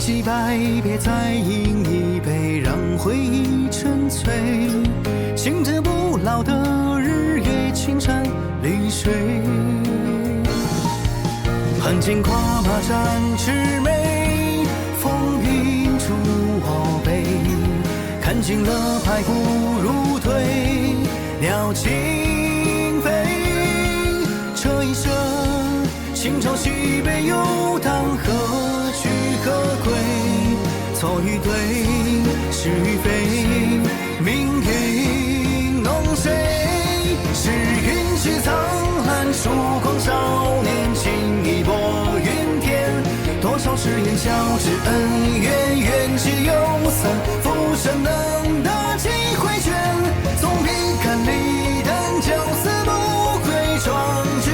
洗白，别再饮一杯，让回忆沉醉。醒着不老的日月，青山绿水。盘剑跨马展魑魅，风云出我辈。看尽了排骨如堆，鸟惊飞。这一生，情朝西北游荡，何去何归？错与对，是与非，命运弄谁？是云起苍蓝，曙光少年，情义拨云天。多少誓言交织恩怨，缘起又散，浮生能得几回卷？总比看离单，九死不归，壮志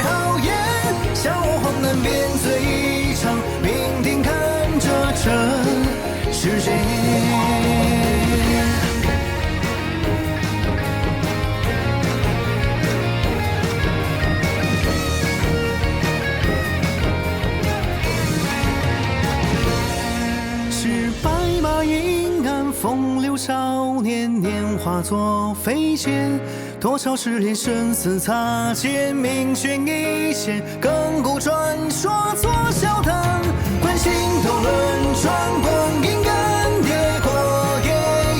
豪言。笑黄难辨醉一场，酩酊看着这世界。是白马银鞍，风流少年，年华作飞剑。多少失恋生死擦肩，命悬一线，亘古传说作笑谈。关心斗轮转，光阴干跌过夜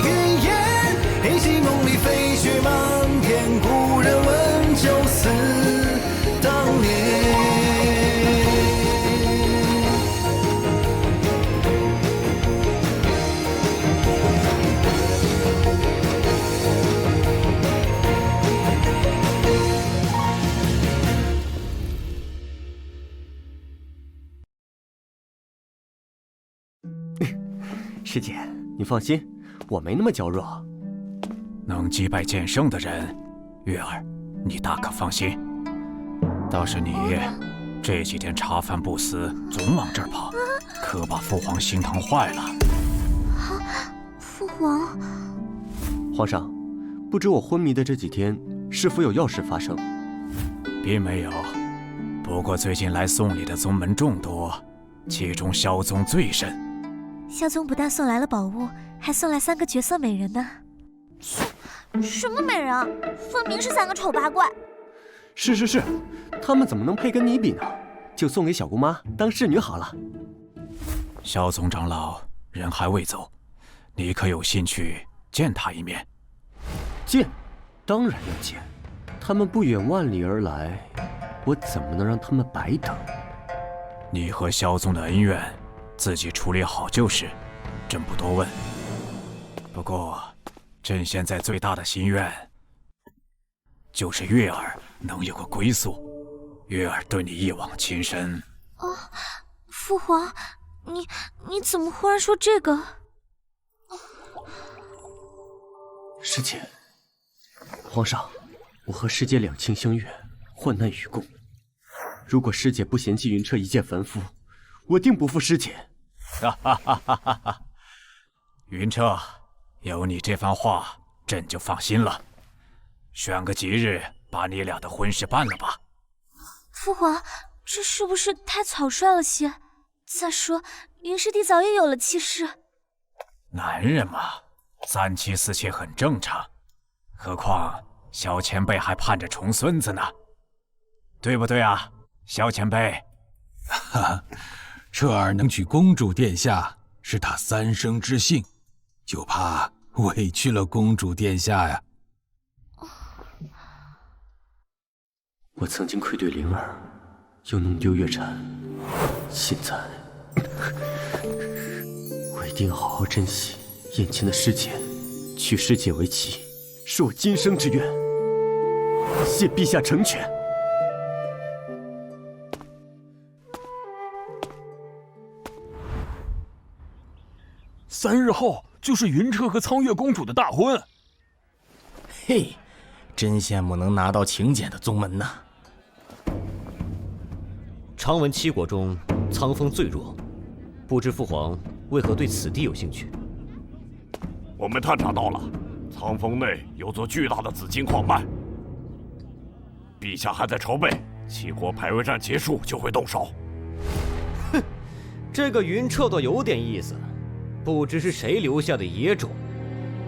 云烟。黑漆梦里飞雪漫天，故人问酒思当年。师姐，你放心，我没那么娇弱。能击败剑圣的人，月儿，你大可放心。倒是你，这几天茶饭不思，总往这儿跑，可把父皇心疼坏了。父皇，皇上，不知我昏迷的这几天是否有要事发生？并没有，不过最近来送礼的宗门众多，其中萧宗最甚。萧宗不但送来了宝物，还送来3个绝色美人呢。什么美人啊？分明是3个丑八怪。是，他们怎么能配跟你比呢？就送给小姑妈当侍女好了。萧宗长老人还未走，你可有兴趣见他一面？见，当然要见。他们不远万里而来，我怎么能让他们白等？你和萧宗的恩怨，自己处理好就是，朕不多问。不过，朕现在最大的心愿，就是月儿能有个归宿。月儿对你一往情深。父皇，你怎么忽然说这个？师姐，皇上，我和师姐两情相悦，患难与共。如果师姐不嫌弃云彻一介凡夫，我定不负师姐。哈！云彻，有你这番话，朕就放心了。选个吉日，把你俩的婚事办了吧。父皇，这是不是太草率了些？再说，云师弟早已有了妻室。男人嘛，3妻4妾很正常。何况萧前辈还盼着重孙子呢，对不对啊，萧前辈？哈哈，彻儿能娶公主殿下，是他3生之幸，就怕委屈了公主殿下呀。我曾经愧对灵儿，又弄丢月禅，现在我一定要好好珍惜眼前的师姐，娶师姐为妻，是我今生之愿。谢陛下成全。3日后就是云彻和苍月公主的大婚。嘿，真羡慕能拿到请柬的宗门呐！常闻7国中，苍风最弱，不知父皇为何对此地有兴趣？我们探查到了，苍峰内有座巨大的紫金矿脉，陛下还在筹备，7国排位战结束就会动手。哼，这个云彻倒有点意思，不知是谁留下的野种，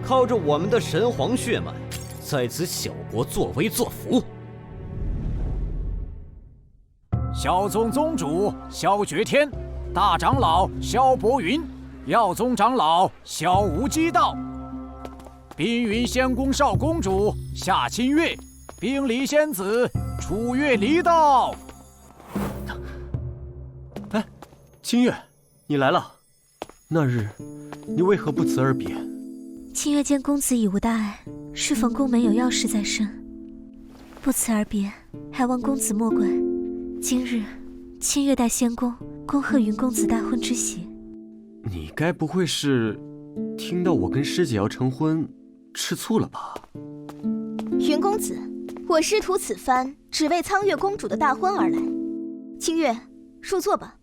靠着我们的神皇血脉，在此小国作威作福。萧宗宗主萧觉天，大长老萧伯云，耀宗长老萧无极道，冰云仙宫少公主夏清月，冰离仙子楚月离道。哎，清月，你来了。那日，你为何不辞而别？清月见公子已无大碍，适逢宫门有要事在身，不辞而别，还望公子莫怪。今日，清月待仙宫恭贺云公子大婚之喜。你该不会是听到我跟师姐要成婚，吃醋了吧？云公子，我师徒此番只为苍月公主的大婚而来。清月，入座吧。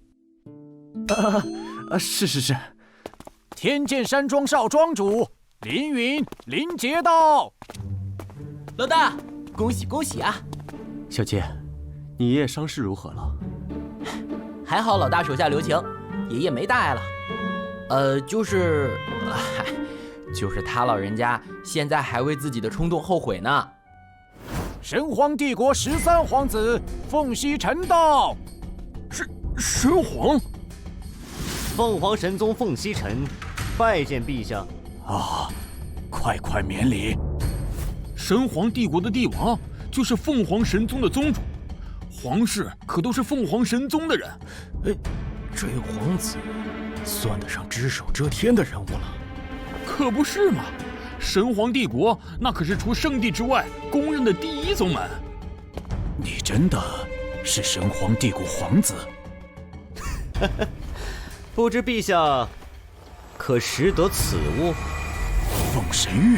是。天剑山庄少庄主林云林杰道。老大，恭喜恭喜啊！小杰，你爷爷伤势如何了？还好老大手下留情，爷爷没大碍了。就是他老人家现在还为自己的冲动后悔呢。神皇帝国13皇子凤西尘道。神皇？凤凰神宗凤西尘，拜见陛下。啊，快免礼。神皇帝国的帝王就是凤凰神宗的宗主，皇室可都是凤凰神宗的人。这皇子算得上只手遮天的人物了。可不是嘛，神皇帝国那可是除圣地之外公认的第一宗门。你真的是神皇帝国皇子？不知陛下可识得此物？凤神玉。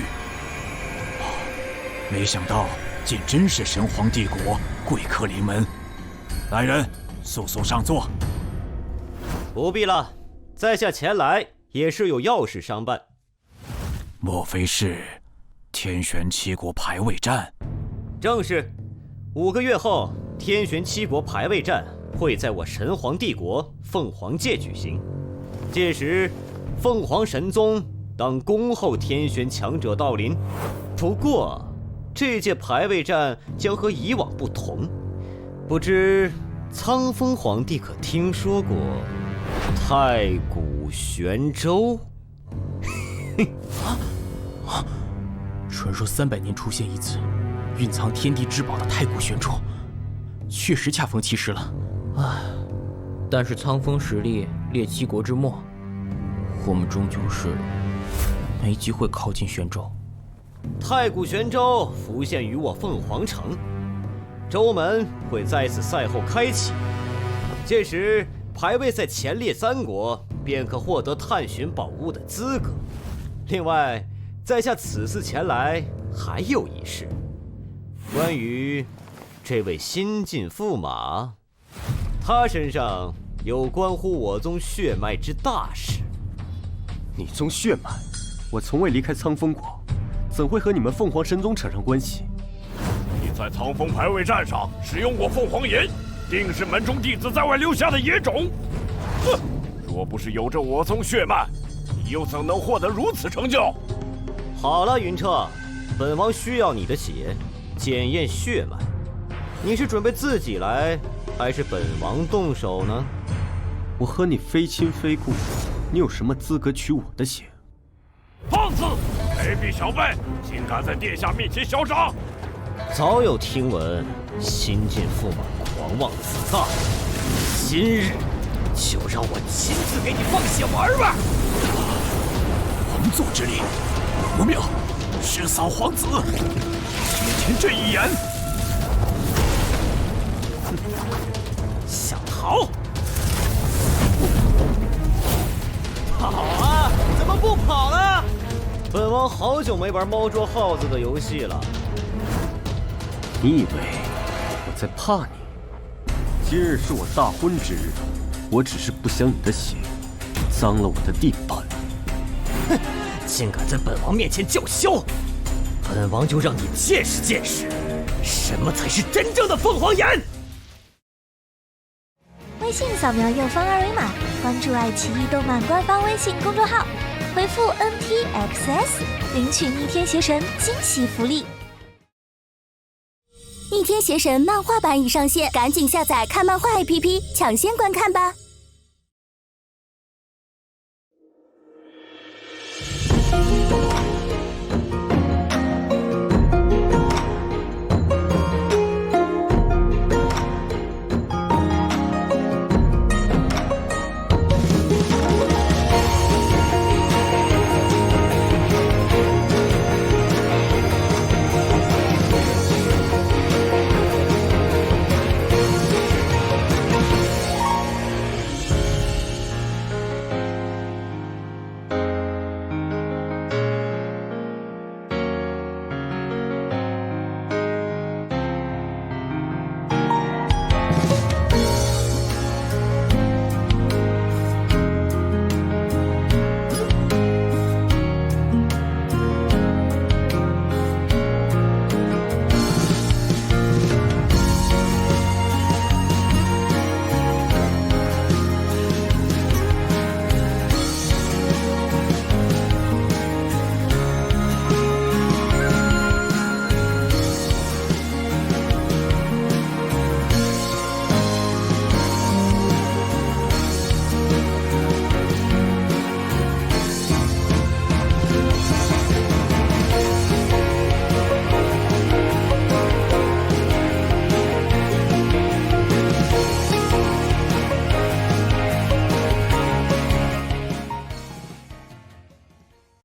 没想到竟真是神皇帝国贵客临门。来人，速上座。不必了，在下前来也是有要事商办。莫非是天玄七国排位战？正是，5个月后，天玄七国排位战会在我神皇帝国凤凰界举行。届时，凤凰神宗当恭候天玄强者到临。不过，这届排位战将和以往不同，不知苍风皇帝可听说过太古玄州？传说300年出现一次，蕴藏天地至宝的太古玄州，确实恰逢其时了。但是苍风实力列7国之末，我们终究是没机会靠近玄州。太古玄州浮现于我凤凰城，州门会在此赛后开启，届时排位在前列3国便可获得探寻宝物的资格。另外，在下此次前来还有一事，关于这位新晋驸马，他身上有关乎我宗血脉之大事。你宗血脉？我从未离开苍风国，怎会和你们凤凰神宗扯上关系？你在苍风排位战上使用过凤凰岩，定是门中弟子在外留下的野种。哼！若不是有着我宗血脉，你又怎能获得如此成就？好了，云彻，本王需要你的血，检验血脉。你是准备自己来，还是本王动手呢？我和你非亲非故，你有什么资格取我的血？放肆！卑鄙小辈，竟敢在殿下面前嚣张！早有听闻，新晋驸马狂妄自大，今日就让我亲自给你放血玩吧！皇座之力，不妙！失扫皇子，面前这一眼，想逃？跑啊！怎么不跑呢？本王好久没玩猫捉耗子的游戏了。你以为我在怕你？今日是我大婚之日，我只是不想你的血脏了我的地板。哼！竟敢在本王面前叫嚣，本王就让你见识见识，什么才是真正的凤凰眼！为微信扫描右方二维码，关注爱奇艺动漫官方微信公众号，回复 NTXS 领取逆天邪神惊喜福利。逆天邪神漫画版已上线，赶紧下载看漫画 APP，抢先观看吧。